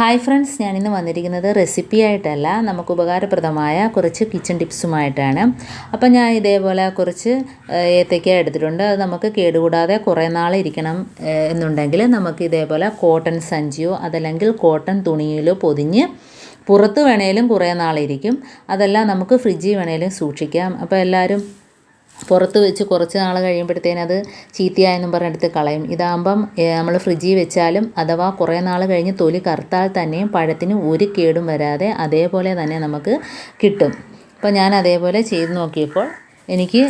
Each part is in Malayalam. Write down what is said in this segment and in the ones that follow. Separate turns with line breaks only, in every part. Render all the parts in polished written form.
ഹായ് ഫ്രണ്ട്സ്, ഞാനിന്ന് വന്നിരിക്കുന്നത് റെസിപ്പിയായിട്ടല്ല, നമുക്ക് ഉപകാരപ്രദമായ കുറച്ച് കിച്ചൺ ടിപ്സുമായിട്ടാണ്. അപ്പം ഞാൻ ഇതേപോലെ കുറച്ച് ഏത്തയ്ക്ക എടുത്തിട്ടുണ്ട്. അത് നമുക്ക് കേടുകൂടാതെ കുറേ നാൾ ഇരിക്കണം എന്നുണ്ടെങ്കിൽ നമുക്ക് ഇതേപോലെ കോട്ടൺ സഞ്ചിയോ അതല്ലെങ്കിൽ കോട്ടൺ തുണിയിലോ പൊതിഞ്ഞ് പുറത്ത് വേണേലും കുറേ നാളിരിക്കും. അതെല്ലാം നമുക്ക് ഫ്രിഡ്ജിൽ വേണേലും സൂക്ഷിക്കാം. അപ്പോൾ എല്ലാവരും പുറത്ത് വെച്ച് കുറച്ച് നാൾ കഴിയുമ്പോഴത്തേനും അത് ചീത്തയായെന്നും പറഞ്ഞെടുത്ത് കളയും. ഇതാകുമ്പം നമ്മൾ ഫ്രിഡ്ജിൽ വെച്ചാലും അഥവാ കുറേ നാൾ കഴിഞ്ഞ് തൊലി കറുത്താൽ തന്നെയും പഴത്തിന് ഒരു കേടും വരാതെ അതേപോലെ തന്നെ നമുക്ക് കിട്ടും. അപ്പോൾ ഞാൻ അതേപോലെ ചെയ്ത് നോക്കിയപ്പോൾ എനിക്ക്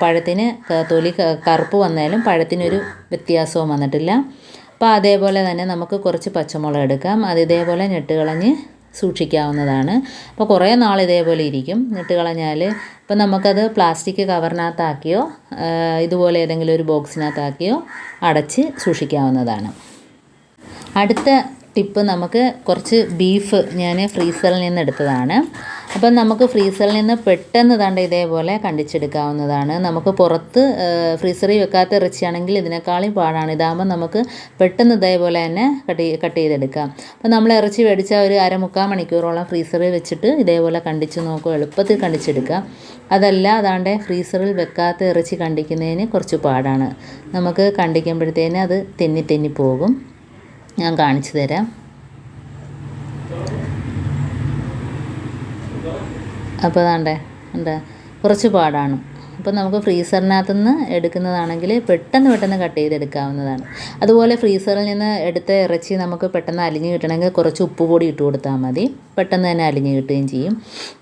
പഴത്തിന് തൊലി കറുപ്പ് വന്നാലും പഴത്തിനൊരു വ്യത്യാസവും വന്നിട്ടില്ല. അപ്പോൾ അതേപോലെ തന്നെ നമുക്ക് കുറച്ച് പച്ചമുളക് എടുക്കാം. അത് ഇതേപോലെ ഞെട്ട് കളഞ്ഞ് സൂക്ഷിക്കാവുന്നതാണ്. അപ്പോൾ കുറേ നാൾ ഇതേപോലെ ഇരിക്കും. ഞെട്ട് കളഞ്ഞാൽ ഇപ്പം നമുക്കത് പ്ലാസ്റ്റിക് കവറിനകത്താക്കിയോ ഇതുപോലെ ഏതെങ്കിലും ഒരു ബോക്സിനകത്താക്കിയോ അടച്ച് സൂക്ഷിക്കാവുന്നതാണ്. അടുത്ത ടിപ്പ്, നമുക്ക് കുറച്ച് ബീഫ് ഞാൻ ഫ്രീസറിൽ നിന്ന് എടുത്തതാണ്. അപ്പം നമുക്ക് ഫ്രീസറിൽ നിന്ന് പെട്ടെന്ന് ഇതേപോലെ കണ്ടിച്ചെടുക്കാവുന്നതാണ്. നമുക്ക് പുറത്ത് ഫ്രീസറിൽ വെക്കാത്ത ഇറച്ചിയാണെങ്കിൽ ഇതിനേക്കാളും പാടാണ്. ഇതാകുമ്പോൾ നമുക്ക് പെട്ടെന്ന് ഇതേപോലെ തന്നെ കട്ട് ചെയ്തെടുക്കാം. അപ്പം നമ്മൾ ഇറച്ചി മേടിച്ചാൽ ഒരു അരമുക്കാൽ മണിക്കൂറോളം ഫ്രീസറിൽ വെച്ചിട്ട് ഇതേപോലെ കണ്ടിച്ച് നോക്കും, എളുപ്പത്തിൽ കണ്ടിച്ചെടുക്കാം. അതല്ല ഫ്രീസറിൽ വെക്കാത്ത ഇറച്ചി കണ്ടിക്കുന്നതിന് കുറച്ച് പാടാണ്. നമുക്ക് കണ്ടിക്കുമ്പോഴത്തേന് അത് തെന്നി പോകും. ഞാൻ കാണിച്ചു തരാം. അപ്പോൾ എന്താ കുറച്ച് പാടാണ്. അപ്പോൾ നമുക്ക് ഫ്രീസറിനകത്തു നിന്ന് എടുക്കുന്നതാണെങ്കിൽ പെട്ടെന്ന് കട്ട് ചെയ്തെടുക്കാവുന്നതാണ്. അതുപോലെ ഫ്രീസറിൽ നിന്ന് എടുത്ത ഇറച്ചി നമുക്ക് പെട്ടെന്ന് അലിഞ്ഞ് കിട്ടണമെങ്കിൽ കുറച്ച് ഉപ്പ് പൊടി ഇട്ട് കൊടുത്താൽ മതി, പെട്ടെന്ന് തന്നെ അലിഞ്ഞ് കിട്ടുകയും ചെയ്യും.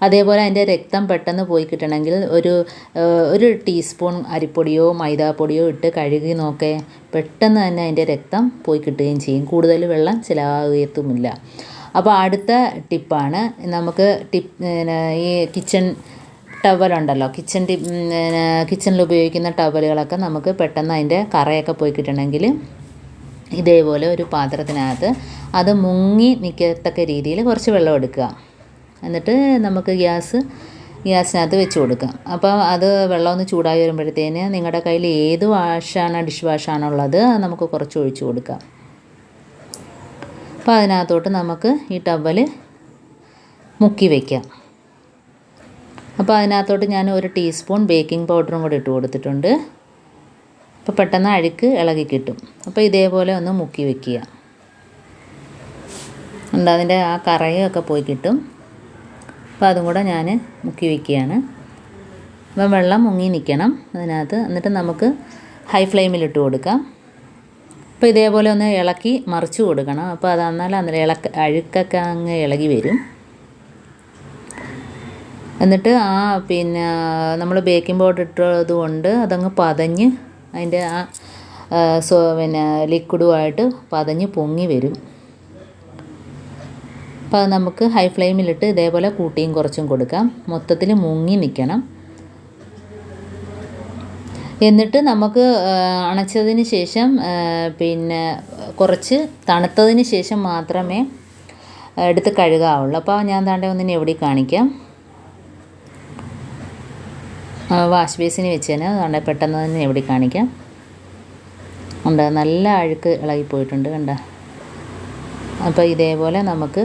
അതേപോലെ അതിൻ്റെ രക്തം പെട്ടെന്ന് പോയി കിട്ടണമെങ്കിൽ ഒരു ടീസ്പൂൺ അരിപ്പൊടിയോ മൈദാപ്പൊടിയോ ഇട്ട് കഴുകി നോക്കേ, പെട്ടെന്ന് തന്നെ അതിൻ്റെ രക്തം പോയി കിട്ടുകയും ചെയ്യും. കൂടുതൽ വെള്ളം ചിലവാകത്തുമില്ല. അപ്പോൾ അടുത്ത ടിപ്പാണ്, നമുക്ക് ഈ കിച്ചൺ ടവലുണ്ടല്ലോ, കിച്ചണിൽ ഉപയോഗിക്കുന്ന ടവലുകളൊക്കെ നമുക്ക് പെട്ടെന്ന് അതിൻ്റെ കറയൊക്കെ പോയി കിട്ടണമെങ്കിൽ ഇതേപോലെ ഒരു പാത്രത്തിനകത്ത് അത് മുങ്ങി നിൽക്കത്തക്ക രീതിയിൽ കുറച്ച് വെള്ളം എടുക്കുക. എന്നിട്ട് നമുക്ക് ഗ്യാസിനകത്ത് വെച്ച് കൊടുക്കാം. അപ്പോൾ അത് വെള്ളം ഒന്ന് ചൂടായി വരുമ്പോഴത്തേന് നിങ്ങളുടെ കയ്യിൽ ഏത് ഡിഷ് വാഷാണുള്ളത് നമുക്ക് കുറച്ച് ഒഴിച്ച് കൊടുക്കാം. അപ്പോൾ അതിനകത്തോട്ട് നമുക്ക് ഈ ടവൽ മുക്കി വയ്ക്കാം. അപ്പോൾ അതിനകത്തോട്ട് ഞാൻ ഒരു ടീസ്പൂൺ ബേക്കിംഗ് പൗഡറും കൂടി ഇട്ട് കൊടുത്തിട്ടുണ്ട്. അപ്പോൾ പെട്ടെന്ന് അഴുക്ക് ഇളകി കിട്ടും. അപ്പോൾ ഇതേപോലെ ഒന്ന് മുക്കി വയ്ക്കുക. അതിൻ്റെ ആ കറയൊക്കെ പോയി കിട്ടും. അപ്പോൾ അതും കൂടെ ഞാൻ മുക്കി വയ്ക്കുകയാണ്. അപ്പം വെള്ളം മുങ്ങി നിൽക്കണം അതിനകത്ത്. എന്നിട്ട് നമുക്ക് ഹൈ ഫ്ലെയിമിലിട്ട് കൊടുക്കാം. അപ്പോൾ ഇതേപോലെ ഒന്ന് ഇളക്കി മറിച്ച് കൊടുക്കണം. അപ്പോൾ അതെന്നാൽ അഴുക്കൊക്കെ അങ്ങ് ഇളകി വരും. എന്നിട്ട് നമ്മൾ ബേക്കിംഗ് പൗഡർ ഇട്ടത് കൊണ്ട് അതങ്ങ് പതഞ്ഞ് അതിൻ്റെ ലിക്വിഡുമായിട്ട് പതഞ്ഞ് പൊങ്ങി വരും. അപ്പോൾ അത് നമുക്ക് ഹൈ ഫ്ലെയിമിലിട്ട് ഇതേപോലെ കൂട്ടിയും കുറച്ചും കൊടുക്കാം. മൊത്തത്തിൽ മുങ്ങി നിൽക്കണം. എന്നിട്ട് നമുക്ക് അണച്ചതിന് ശേഷം കുറച്ച് തണുത്തതിന് ശേഷം മാത്രമേ എടുത്ത് കഴുകാവുള്ളൂ. അപ്പോൾ ഞാൻ ഒന്നിനെ എവിടെ കാണിക്കാം. വാഷ് ബേസിന് വെച്ചതിന് പെട്ടെന്ന് തന്നെ എവിടെ കാണിക്കാം. നല്ല അഴുക്ക് ഇളകിപ്പോയിട്ടുണ്ട് കണ്ട. അപ്പോൾ ഇതേപോലെ നമുക്ക്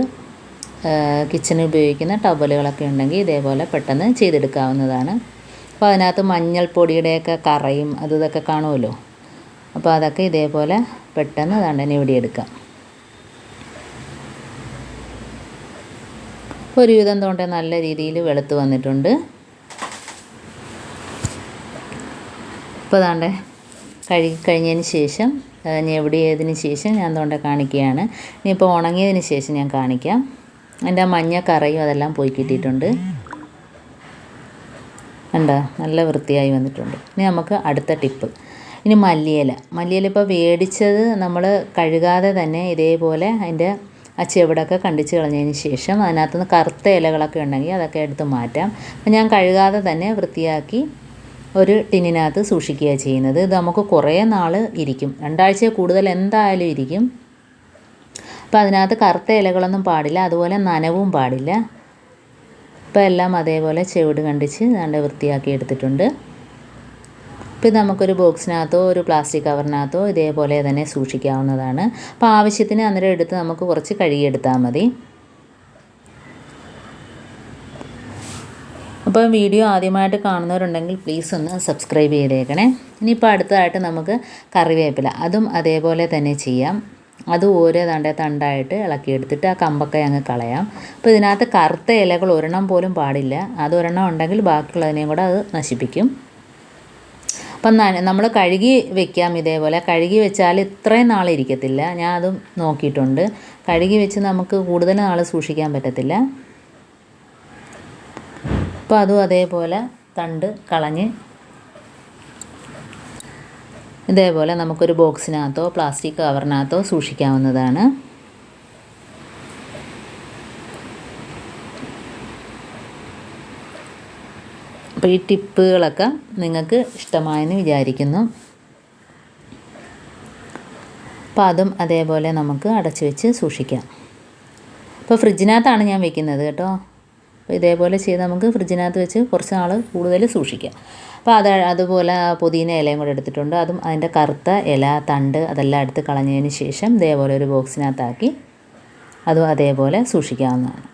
കിച്ചണിൽ ഉപയോഗിക്കുന്ന ടവലുകളൊക്കെ ഉണ്ടെങ്കിൽ ഇതേപോലെ പെട്ടെന്ന് ചെയ്തെടുക്കാവുന്നതാണ്. അപ്പോൾ അതിനകത്ത് മഞ്ഞൾപ്പൊടിയുടെയൊക്കെ കറയും ഇതൊക്കെ കാണുമല്ലോ. അപ്പോൾ അതൊക്കെ ഇതേപോലെ പെട്ടെന്ന് തന്നെ ഇവിടെ എടുക്കാം. ഒരുവിധം നല്ല രീതിയിൽ വെളുത്ത് വന്നിട്ടുണ്ട്. ഇപ്പോൾ കഴുകി കഴിഞ്ഞതിന് ശേഷം ഞെവിടിയതിന് ശേഷം ഞാൻ കാണിക്കുകയാണ്. ഇനിയിപ്പോൾ ഉണങ്ങിയതിന് ശേഷം ഞാൻ കാണിക്കാം. അതിൻ്റെ മഞ്ഞ കറയും അതെല്ലാം പോയി കിട്ടിയിട്ടുണ്ട്. നല്ല വൃത്തിയായി വന്നിട്ടുണ്ട്. ഇനി നമുക്ക് അടുത്ത ടിപ്പ്. ഇനി മല്ലിയില ഇപ്പോൾ മേടിച്ചത് നമ്മൾ കഴുകാതെ തന്നെ ഇതേപോലെ അതിൻ്റെ ആ ചെവിടൊക്കെ കണ്ടിച്ച് കളഞ്ഞതിന് ശേഷം അതിനകത്തുനിന്ന് കറുത്ത ഇലകളൊക്കെ ഉണ്ടെങ്കിൽ അതൊക്കെ എടുത്ത് മാറ്റാം. അപ്പോൾ ഞാൻ കഴുകാതെ തന്നെ വൃത്തിയാക്കി ഒരു ടിന്നിനകത്ത് സൂക്ഷിക്കുകയാണ് ചെയ്യുന്നത്. ഇത് നമുക്ക് കുറേ നാൾ ഇരിക്കും, 2 ആഴ്ചയിൽ കൂടുതൽ എന്തായാലും ഇരിക്കും. അപ്പോൾ അതിനകത്ത് കറുത്ത ഇലകളൊന്നും പാടില്ല, അതുപോലെ നനവും പാടില്ല. ഇപ്പോൾ എല്ലാം അതേപോലെ ചെവിട് കണ്ടിച്ച് വൃത്തിയാക്കി എടുത്തിട്ടുണ്ട്. അപ്പോൾ ഇത് നമുക്കൊരു ബോക്സിനകത്തോ ഒരു പ്ലാസ്റ്റിക് കവറിനകത്തോ ഇതേപോലെ തന്നെ സൂക്ഷിക്കാവുന്നതാണ്. അപ്പോൾ ആവശ്യത്തിന് അന്നേരം എടുത്ത് നമുക്ക് കുറച്ച് കഴുകിയെടുത്താൽ മതി. അപ്പോൾ വീഡിയോ ആദ്യമായിട്ട് കാണുന്നവരുണ്ടെങ്കിൽ പ്ലീസ് ഒന്ന് സബ്സ്ക്രൈബ് ചെയ്തേക്കണേ. ഇനിയിപ്പോൾ അടുത്തതായിട്ട് നമുക്ക് കറിവേപ്പില, അതും അതേപോലെ തന്നെ ചെയ്യാം. അത് ഓരോ തണ്ടായിട്ട് ഇളക്കിയെടുത്തിട്ട് ആ കമ്പൊക്കെ അങ്ങ് കളയാം. അപ്പോൾ ഇതിനകത്ത് കറുത്ത ഇലകൾ ഒരെണ്ണം പോലും പാടില്ല. അതൊരെണ്ണം ഉണ്ടെങ്കിൽ ബാക്കിയുള്ളതിനെയും കൂടെ അത് നശിപ്പിക്കും. അപ്പം നമ്മൾ കഴുകി വെക്കാം. ഇതേപോലെ കഴുകി വെച്ചാൽ ഇത്രയും നാളിരിക്കത്തില്ല. ഞാൻ അതും നോക്കിയിട്ടുണ്ട്. കഴുകി വെച്ച് നമുക്ക് കൂടുതൽ നാൾ സൂക്ഷിക്കാൻ പറ്റത്തില്ല. അപ്പോൾ അതും അതേപോലെ തണ്ട് കളഞ്ഞ് ഇതേപോലെ നമുക്കൊരു ബോക്സിനകത്തോ പ്ലാസ്റ്റിക് കവറിനകത്തോ സൂക്ഷിക്കാവുന്നതാണ്. അപ്പോൾ ഈ ടിപ്പുകളൊക്കെ നിങ്ങൾക്ക് ഇഷ്ടമായെന്ന് വിചാരിക്കുന്നു. അപ്പോൾ അതും അതേപോലെ നമുക്ക് അടച്ചു വെച്ച് സൂക്ഷിക്കാം. അപ്പോൾ ഫ്രിഡ്ജിനകത്താണ് ഞാൻ വെക്കുന്നത് കേട്ടോ. അപ്പോൾ ഇതേപോലെ ചെയ്ത് നമുക്ക് ഫ്രിഡ്ജിനകത്ത് വെച്ച് കുറച്ച് നാൾ കൂടുതൽ സൂക്ഷിക്കാം. അപ്പോൾ അതുപോലെ പുതിന ഇലയും കൂടെ എടുത്തിട്ടുണ്ട്. അതും അതിൻ്റെ കറുത്ത ഇല തണ്ട് അതെല്ലാം എടുത്ത് കളഞ്ഞതിന് ശേഷം ഇതേപോലെ ഒരു ബോക്സിനകത്താക്കി അതും അതേപോലെ സൂക്ഷിക്കാവുന്നതാണ്.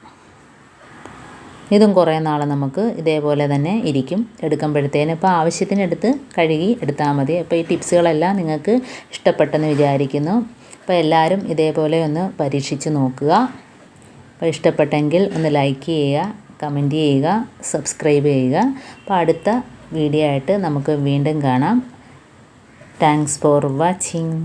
ഇതും കുറേ നാൾ നമുക്ക് ഇതേപോലെ തന്നെ ഇരിക്കും. എടുക്കുമ്പോഴത്തേന് ഇപ്പോൾ ആവശ്യത്തിന് എടുത്ത് കഴുകി എടുത്താൽ മതി. അപ്പോൾ ഈ ടിപ്സുകളെല്ലാം നിങ്ങൾക്ക് ഇഷ്ടപ്പെട്ടെന്ന് വിചാരിക്കുന്നു. അപ്പോൾ എല്ലാവരും ഇതേപോലെ ഒന്ന് പരീക്ഷിച്ച് നോക്കുക. അപ്പോൾ ഇഷ്ടപ്പെട്ടെങ്കിൽ ഒന്ന് ലൈക്ക് ചെയ്യുക, കമൻറ്റ് ചെയ്യുക, സബ്സ്ക്രൈബ് ചെയ്യുക. അപ്പോൾ അടുത്ത വീഡിയോ ആയിട്ട് നമുക്ക് വീണ്ടും കാണാം. Thanks for watching.